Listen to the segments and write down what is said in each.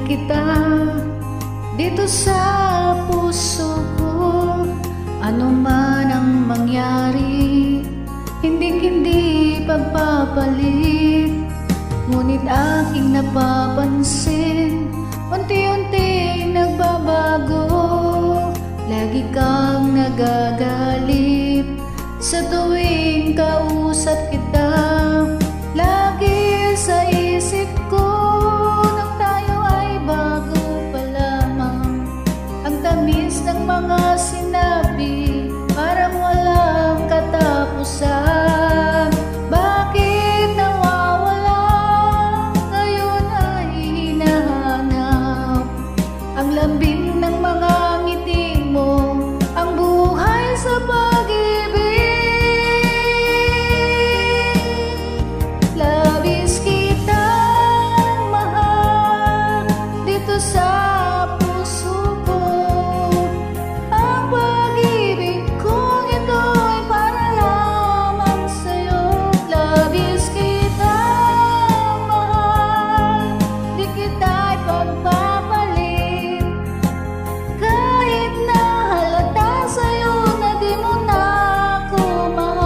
kita dito sa puso ko. Ano man ang mangyari, hindi pagpapalit. Ngunit aking napapansin, unti-unting nagbabago. Lagi kang nagagalit sa tuwing kausap kita. Lagi sa isip ko nang tayo ay bago pa lamang. Ang tamis ng mga sinabi, parang walang katapusan. Bakit nawawala, ngayon ay hinahanap ang lambing ng mga ngiti mo, ang buhay sa pag-ibig. Labis kitang mahal dito sa puso ko. Ang pag-ibig kong ito ay para lamang sa'yo. Labis kitang mahal, di kita ipagpapalit. Kahit na halata sa'yo na di mo na ako mahal.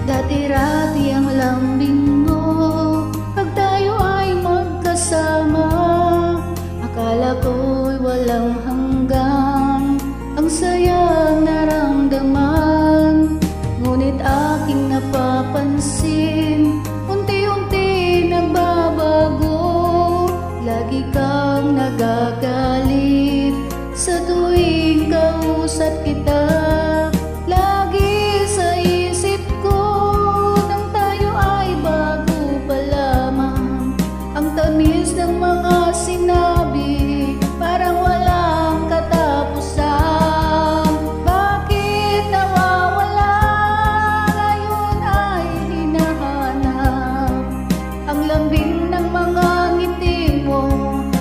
Dati-rati ang lambing mo pag tayo ay magkasama. Akala ko'y walang hanggan ang sayang naramdaman. Ngunit aking napapansin, unti-unti nagbabago. Lagi kang nagagalit sa tuwing kausap kita. Lagi sa isip ko nang tayo ay bago pa lamang. Ang tamis ng mga sinabi, parang walang katapusan. Bakit nawawala, ngayon ay hinahanap ang lambing ng mga ngiti mo,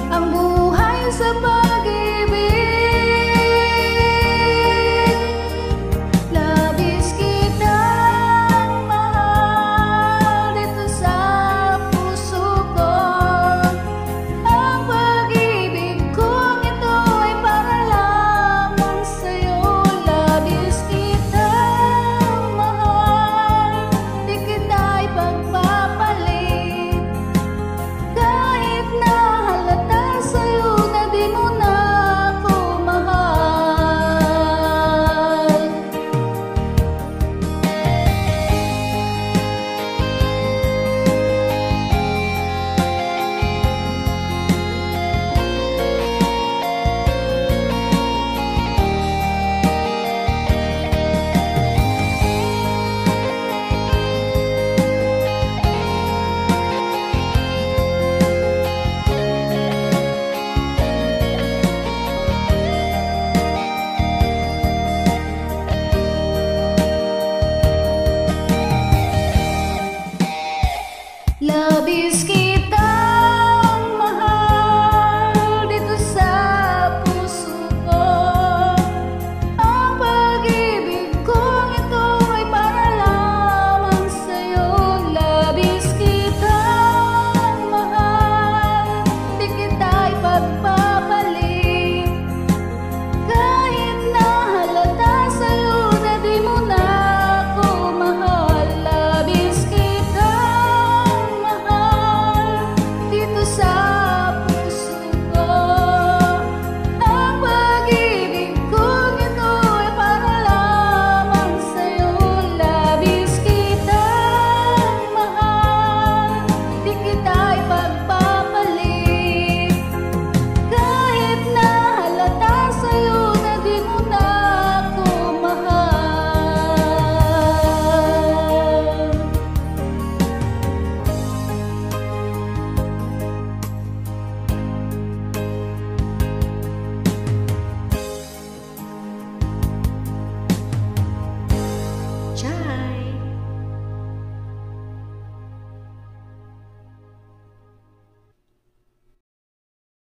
ang buhay sa pag-ibig. Labis kitang mahal dito sa puso ko. Ang pag-ibig kong ito ay para lamang sa'yo. Labis kitang mahal, di kita ipagpapalit. Kahit na halata sa'yo na di mo na ako mahal. Labis kitang mahal dito sa puso ko. Ang pag-ibig kong ito ay para lamang sa'yo. Labis kitang mahal, di kita ipagpapalit. Kahit na halata sa'yo na di mo na ako mahal. Labis kitang mahal dito sa puso ko. Ang pag-ibig kong ito ay para lamang sa'yo. Labis kitang mahal, di kita ipagpapalit. Kahit na halata sa'yo na di mo na ako mahal. Ciao.